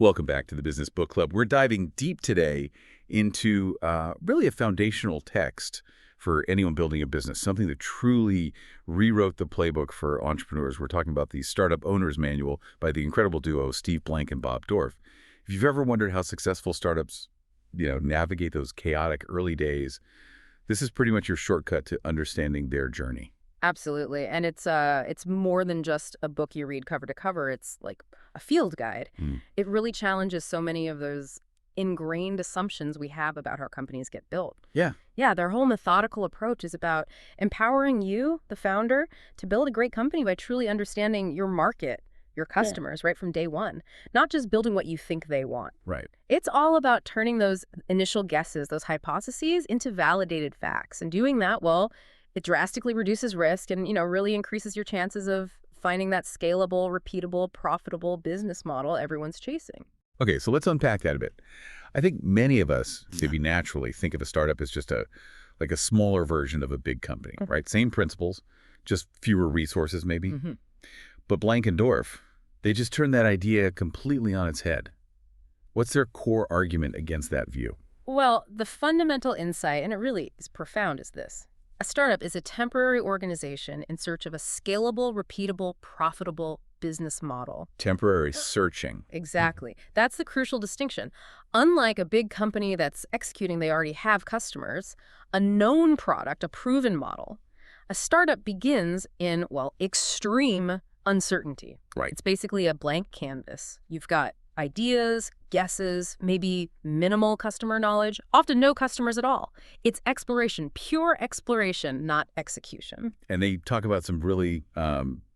Welcome back to the Business Book Club. We're diving deep today into really a foundational text for anyone building a business, something that truly rewrote the playbook for entrepreneurs. We're talking about the Startup Owner's Manual by the incredible duo Steve Blank and Bob Dorf. If you've ever wondered how successful startups, navigate those chaotic early days, this is pretty much your shortcut to understanding their journey. Absolutely. And it's more than just a book you read cover to cover. It's like a field guide. It really challenges so many of those ingrained assumptions we have about how companies get built. Yeah. Yeah, their whole methodical approach is about empowering you, the founder, to build a great company by truly understanding your market, your customers, right from day one. Not just building what you think they want. Right. It's all about turning those initial guesses, those hypotheses, into validated facts. And doing that, well, it drastically reduces risk and, really increases your chances of finding that scalable, repeatable, profitable business model everyone's chasing. Okay, so let's unpack that a bit. I think many of us, maybe naturally, think of a startup as just a smaller version of a big company, right? Same principles, just fewer resources maybe. But Blank and Dorf, they just turn that idea completely on its head. What's their core argument against that view? Well, the fundamental insight, and it really is profound, is this. A startup is a temporary organization in search of a scalable, repeatable, profitable business model. Temporary searching. Exactly. That's the crucial distinction. Unlike a big company that's executing, they already have customers, a known product, a proven model, a startup begins in, extreme uncertainty. Right. It's basically a blank canvas. You've got ideas, guesses, maybe minimal customer knowledge, often no customers at all. It's exploration, pure exploration, not execution. And they talk about some really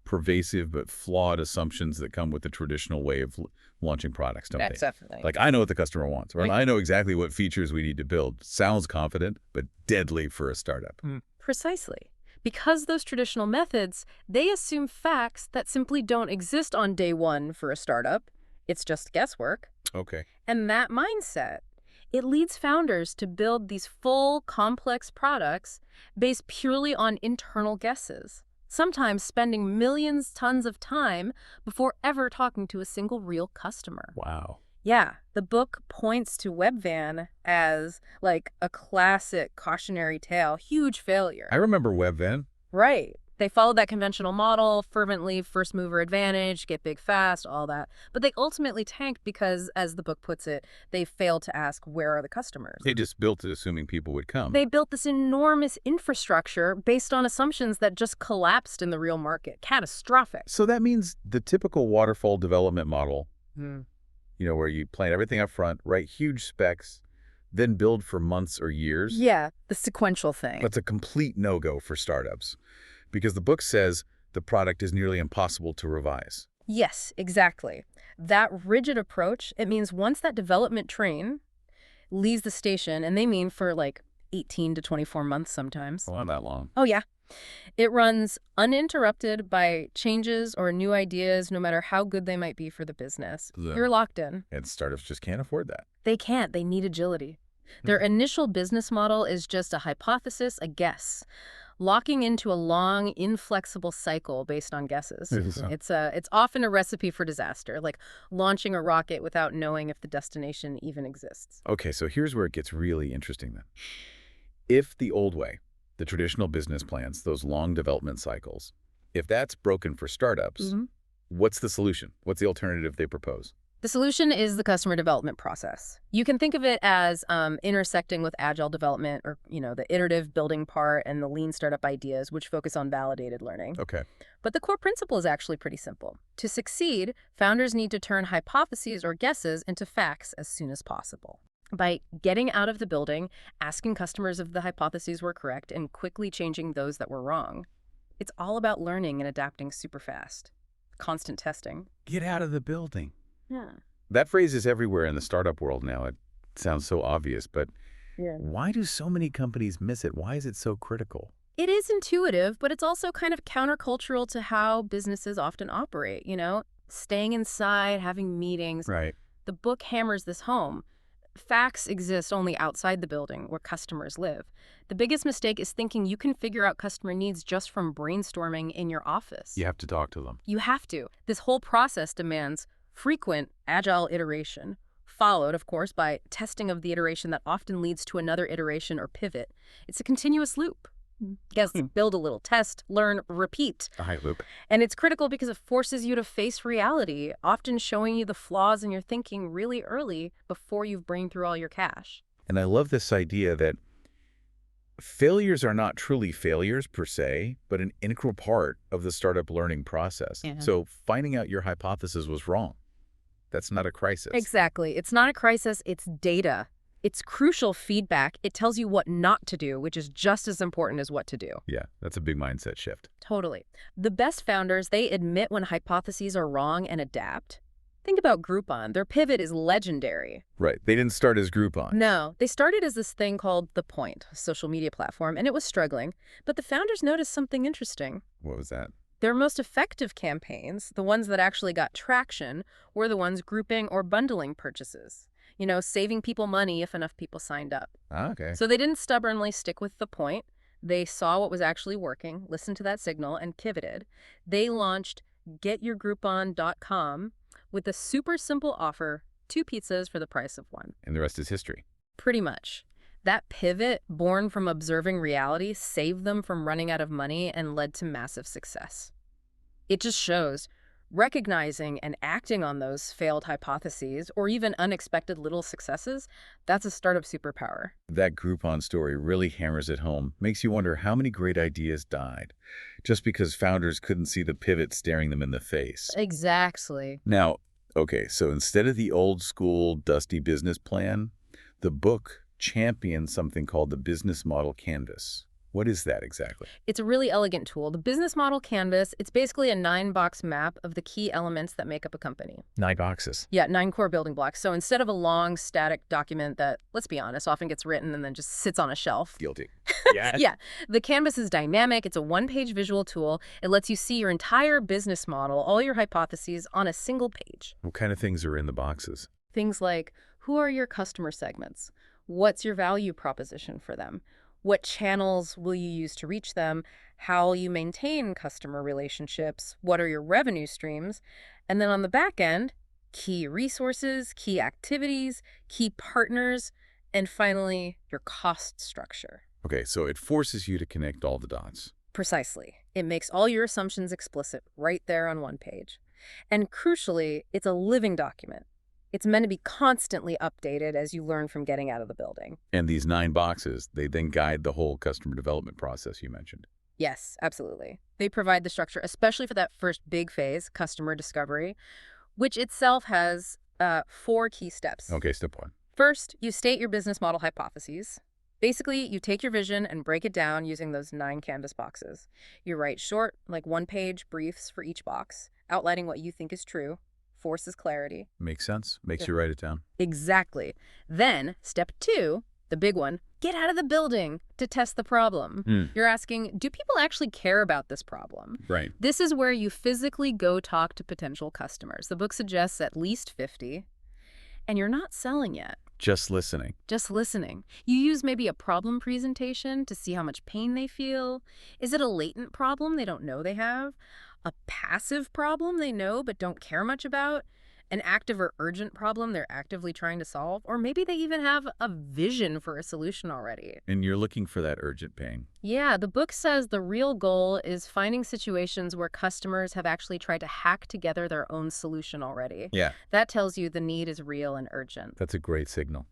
pervasive but flawed assumptions that come with the traditional way of launching products, don't they? Definitely. Like, I know what the customer wants, or Right. I know exactly what features we need to build. Sounds confident, but deadly for a startup. Precisely. Because those traditional methods, they assume facts that simply don't exist on day one for a startup. It's just guesswork. Okay. And that mindset, it leads founders to build these full, complex products based purely on internal guesses, sometimes spending tons of time before ever talking to a single real customer. Wow. Yeah, the book points to Webvan as like a classic cautionary tale, huge failure. I remember Webvan. Right. They followed that conventional model, fervently, first mover advantage, get big fast, all that. But they ultimately tanked because, as the book puts it, they failed to ask, where are the customers? They just built it assuming people would come. They built this enormous infrastructure based on assumptions that just collapsed in the real market. Catastrophic. So that means the typical waterfall development model, where you plan everything up front, write huge specs, then build for months or years. Yeah, the sequential thing. That's a complete no-go for startups, because the book says the product is nearly impossible to revise. Yes, exactly. That rigid approach, it means once that development train leaves the station, and they mean for 18 to 24 months sometimes. Well, not that long. Oh, yeah. It runs uninterrupted by changes or new ideas, no matter how good they might be for the business. You're locked in. And startups just can't afford that. They can't. They need agility. Their initial business model is just a hypothesis, a guess, locking into a long, inflexible cycle based on guesses. It's often a recipe for disaster, like launching a rocket without knowing if the destination even exists. Okay, so here's where it gets really interesting then. If the old way, the traditional business plans, those long development cycles, if that's broken for startups, what's the solution? What's the alternative they propose? The solution is the customer development process. You can think of it as intersecting with agile development or, the iterative building part and the lean startup ideas, which focus on validated learning. Okay. But the core principle is actually pretty simple. To succeed, founders need to turn hypotheses or guesses into facts as soon as possible. By getting out of the building, asking customers if the hypotheses were correct, and quickly changing those that were wrong. It's all about learning and adapting super fast. Constant testing. Get out of the building. Yeah. That phrase is everywhere in the startup world now. It sounds so obvious, but why do so many companies miss it? Why is it so critical? It is intuitive, but it's also kind of countercultural to how businesses often operate, staying inside, having meetings. Right. The book hammers this home. Facts exist only outside the building where customers live. The biggest mistake is thinking you can figure out customer needs just from brainstorming in your office. You have to talk to them. You have to. This whole process demands frequent, agile iteration, followed, of course, by testing of the iteration that often leads to another iteration or pivot. It's a continuous loop. Yes, build a little, test, learn, repeat. A high loop. And it's critical because it forces you to face reality, often showing you the flaws in your thinking really early before you've brained through all your cash. And I love this idea that failures are not truly failures per se, but an integral part of the startup learning process. Yeah. So finding out your hypothesis was wrong, that's not a crisis. Exactly. It's not a crisis, it's data. It's crucial feedback. It tells you what not to do, which is just as important as what to do. Yeah, that's a big mindset shift. Totally. The best founders, they admit when hypotheses are wrong and adapt. Think about Groupon. Their pivot is legendary. Right. They didn't start as Groupon. No, they started as this thing called The Point, a social media platform, and it was struggling. But the founders noticed something interesting. What was that? Their most effective campaigns, the ones that actually got traction, were the ones grouping or bundling purchases. You know, saving people money if enough people signed up. Ah, okay. So they didn't stubbornly stick with The Point. They saw what was actually working, listened to that signal, and pivoted. They launched getyourgroupon.com with a super simple offer, 2 pizzas for the price of 1. And the rest is history. Pretty much. That pivot, born from observing reality, saved them from running out of money and led to massive success. It just shows recognizing and acting on those failed hypotheses or even unexpected little successes, that's a startup superpower. That Groupon story really hammers it home. Makes you wonder how many great ideas died just because founders couldn't see the pivot staring them in the face. Exactly. Now, okay, so instead of the old school dusty business plan, the book champions something called the business model canvas. What is that exactly? It's a really elegant tool. The business model canvas, it's basically a 9-box map of the key elements that make up a company. 9 boxes. Yeah, 9 core building blocks. So instead of a long, static document that, let's be honest, often gets written and then just sits on a shelf. Guilty. Yeah. Yeah, the canvas is dynamic. It's a 1-page visual tool. It lets you see your entire business model, all your hypotheses, on a single page. What kind of things are in the boxes? Things like, who are your customer segments? What's your value proposition for them? What channels will you use to reach them? How will you maintain customer relationships? What are your revenue streams? And then on the back end, key resources, key activities, key partners, and finally, your cost structure. Okay, so it forces you to connect all the dots. Precisely. It makes all your assumptions explicit right there on one page. And crucially, it's a living document. It's meant to be constantly updated as you learn from getting out of the building. And these 9 boxes, they then guide the whole customer development process you mentioned. Yes, absolutely. They provide the structure, especially for that first big phase, customer discovery, which itself has 4 key steps. Okay, step 1. First, you state your business model hypotheses. Basically, you take your vision and break it down using those 9 canvas boxes. You write short, like 1-page briefs for each box, outlining what you think is true. Forces clarity. Makes sense. Makes you write it down. Exactly. Then, step 2, the big one, get out of the building to test the problem. You're asking, do people actually care about this problem? Right. This is where you physically go talk to potential customers. The book suggests at least 50, and you're not selling yet. Just listening. Just listening. You use maybe a problem presentation to see how much pain they feel. Is it a latent problem they don't know they have? A passive problem they know but don't care much about? An active or urgent problem they're actively trying to solve? Or maybe they even have a vision for a solution already. And you're looking for that urgent pain. Yeah, the book says the real goal is finding situations where customers have actually tried to hack together their own solution already. Yeah. That tells you the need is real and urgent. That's a great signal.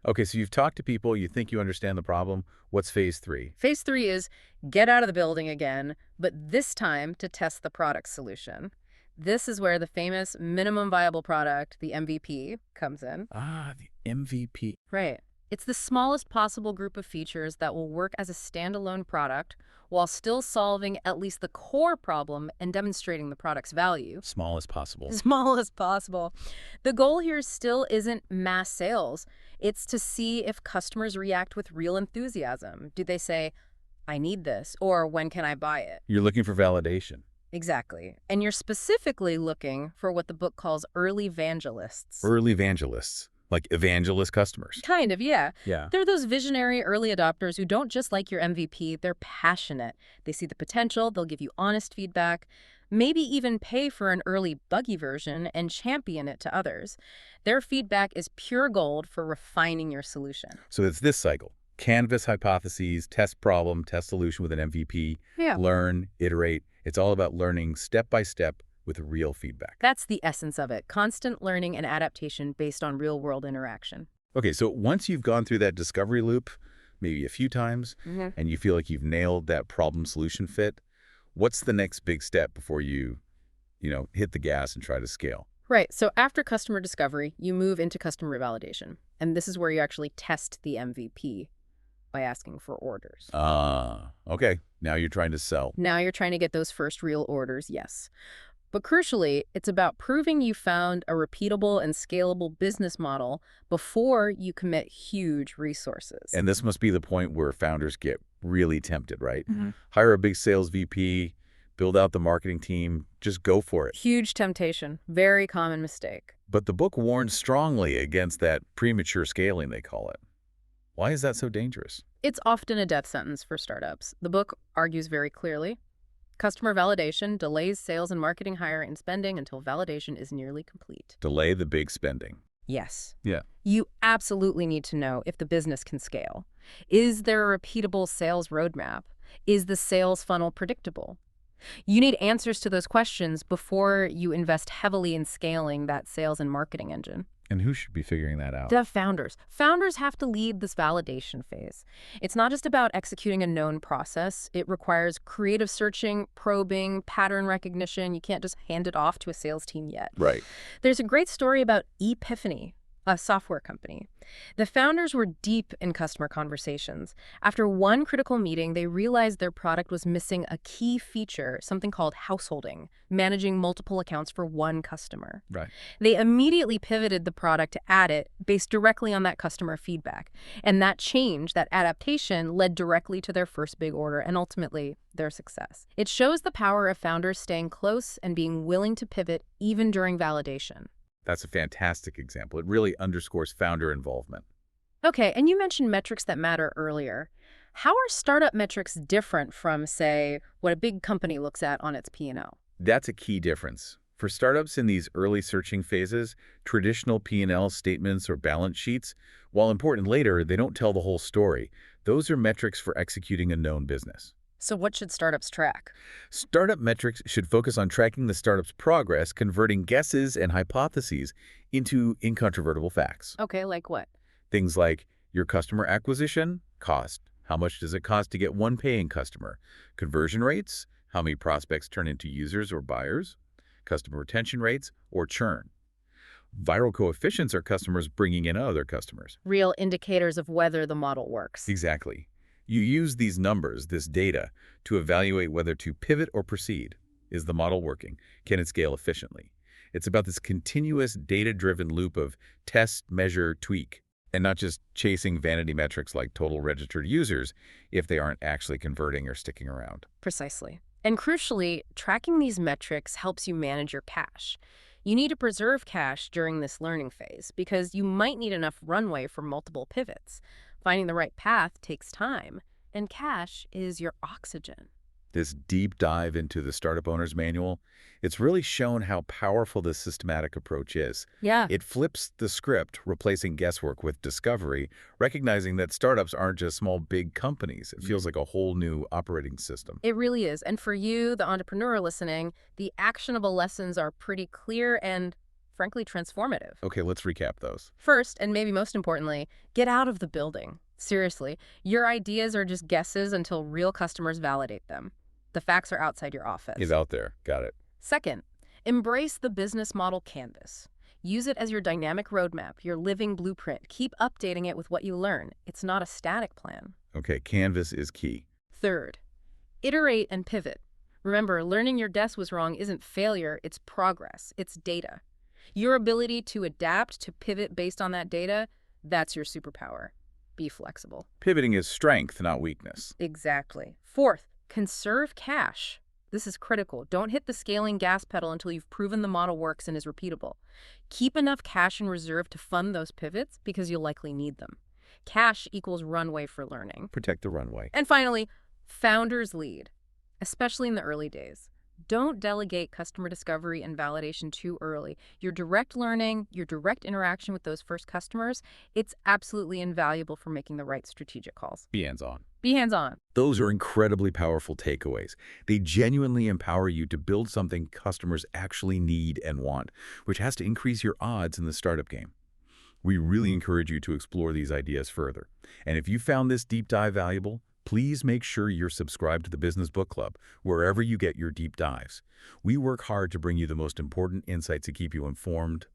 Okay, so you've talked to people, you think you understand the problem. What's phase 3? Phase 3 is get out of the building again, but this time to test the product solution. This is where the famous minimum viable product, the MVP, comes in. Ah, the MVP. Right. It's the smallest possible group of features that will work as a standalone product while still solving at least the core problem and demonstrating the product's value. Small as possible. Small as possible. The goal here still isn't mass sales. It's to see if customers react with real enthusiasm. Do they say, I need this, or when can I buy it? You're looking for validation. Exactly. And you're specifically looking for what the book calls early evangelists. Early evangelists. Like evangelist customers. Kind of, yeah. Yeah. They're those visionary early adopters who don't just like your MVP, they're passionate. They see the potential, they'll give you honest feedback. maybe even pay for an early buggy version and champion it to others. Their feedback is pure gold for refining your solution. So it's this cycle. Canvas hypotheses, test problem, test solution with an MVP, Yeah. learn, iterate. It's all about learning step by step with real feedback. That's the essence of it. Constant learning and adaptation based on real-world interaction. Okay, so once you've gone through that discovery loop, maybe a few times, and you feel like you've nailed that problem-solution fit, what's the next big step before you hit the gas and try to scale? Right. So after customer discovery, you move into customer validation. And this is where you actually test the MVP by asking for orders. Okay. Now you're trying to sell. Now you're trying to get those first real orders, yes. But crucially, it's about proving you found a repeatable and scalable business model before you commit huge resources. And this must be the point where founders get really tempted, right? Mm-hmm. Hire a big sales VP, build out the marketing team, just go for it. Huge temptation. Very common mistake. But the book warns strongly against that premature scaling, they call it. Why is that so dangerous? It's often a death sentence for startups. The book argues very clearly. Customer validation delays sales and marketing hiring and spending until validation is nearly complete. Delay the big spending. Yes. Yeah. You absolutely need to know if the business can scale. Is there a repeatable sales roadmap? Is the sales funnel predictable? You need answers to those questions before you invest heavily in scaling that sales and marketing engine. And who should be figuring that out? The founders. Founders have to lead this validation phase. It's not just about executing a known process. It requires creative searching, probing, pattern recognition. You can't just hand it off to a sales team yet. Right. There's a great story about Epiphany, a software company. The founders were deep in customer conversations. After one critical meeting, they realized their product was missing a key feature, something called householding, managing multiple accounts for one customer. Right. They immediately pivoted the product to add it based directly on that customer feedback. And that change, that adaptation, led directly to their first big order and ultimately their success. It shows the power of founders staying close and being willing to pivot even during validation. That's a fantastic example. It really underscores founder involvement. Okay, and you mentioned metrics that matter earlier. How are startup metrics different from, say, what a big company looks at on its P&L? That's a key difference. For startups in these early searching phases, traditional P&L statements or balance sheets, while important later, they don't tell the whole story. Those are metrics for executing a known business. So what should startups track? Startup metrics should focus on tracking the startup's progress, converting guesses and hypotheses into incontrovertible facts. Okay, like what? Things like your customer acquisition cost. How much does it cost to get one paying customer? Conversion rates. How many prospects turn into users or buyers? Customer retention rates or churn. Viral coefficients are customers bringing in other customers. Real indicators of whether the model works. Exactly. You use these numbers, this data, to evaluate whether to pivot or proceed. Is the model working? Can it scale efficiently? It's about this continuous data-driven loop of test, measure, tweak, and not just chasing vanity metrics like total registered users if they aren't actually converting or sticking around. Precisely. And crucially, tracking these metrics helps you manage your cash. You need to preserve cash during this learning phase because you might need enough runway for multiple pivots. Finding the right path takes time, and cash is your oxygen. This deep dive into the Startup Owner's Manual, it's really shown how powerful this systematic approach is. Yeah. It flips the script, replacing guesswork with discovery, recognizing that startups aren't just small, big companies. It feels like a whole new operating system. It really is. And for you, the entrepreneur listening, the actionable lessons are pretty clear and, frankly, transformative. Okay, let's recap those. First, and maybe most importantly, get out of the building. Seriously, your ideas are just guesses until real customers validate them. The facts are outside your office. It's out there. Got it. Second, embrace the business model canvas. Use it as your dynamic roadmap, your living blueprint. Keep updating it with what you learn. It's not a static plan. Okay, canvas is key. Third, iterate and pivot. Remember, learning your guess was wrong isn't failure, it's progress, it's data. Your ability to adapt, to pivot based on that data, that's your superpower. Be flexible. Pivoting is strength, not weakness. Exactly. Fourth, conserve cash. This is critical. Don't hit the scaling gas pedal until you've proven the model works and is repeatable. Keep enough cash in reserve to fund those pivots because you'll likely need them. Cash equals runway for learning. Protect the runway. And finally, founders lead, especially in the early days. Don't delegate customer discovery and validation too early. Your direct learning, your direct interaction with those first customers, it's absolutely invaluable for making the right strategic calls. Be hands-on. Be hands-on. Those are incredibly powerful takeaways. They genuinely empower you to build something customers actually need and want, which has to increase your odds in the startup game. We really encourage you to explore these ideas further. And if you found this deep dive valuable, please make sure you're subscribed to the Business Book Club, wherever you get your deep dives. We work hard to bring you the most important insights to keep you informed,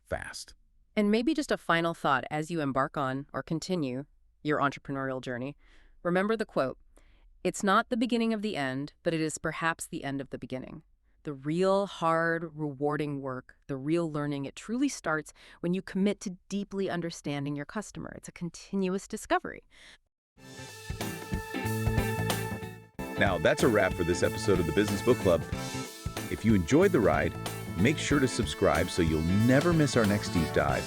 fast. And maybe just a final thought as you embark on or continue your entrepreneurial journey. Remember the quote, "It's not the beginning of the end, but it is perhaps the end of the beginning." The real hard, rewarding work, the real learning, it truly starts when you commit to deeply understanding your customer. It's a continuous discovery. Now, that's a wrap for this episode of the Business Book Club. If you enjoyed the ride, make sure to subscribe so you'll never miss our next deep dive.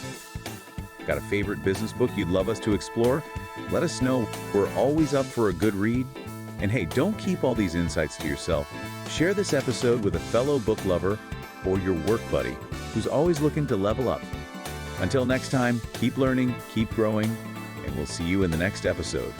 Got a favorite business book you'd love us to explore? Let us know. We're always up for a good read. And hey, don't keep all these insights to yourself. Share this episode with a fellow book lover or your work buddy who's always looking to level up. Until next time, keep learning, keep growing, and we'll see you in the next episode.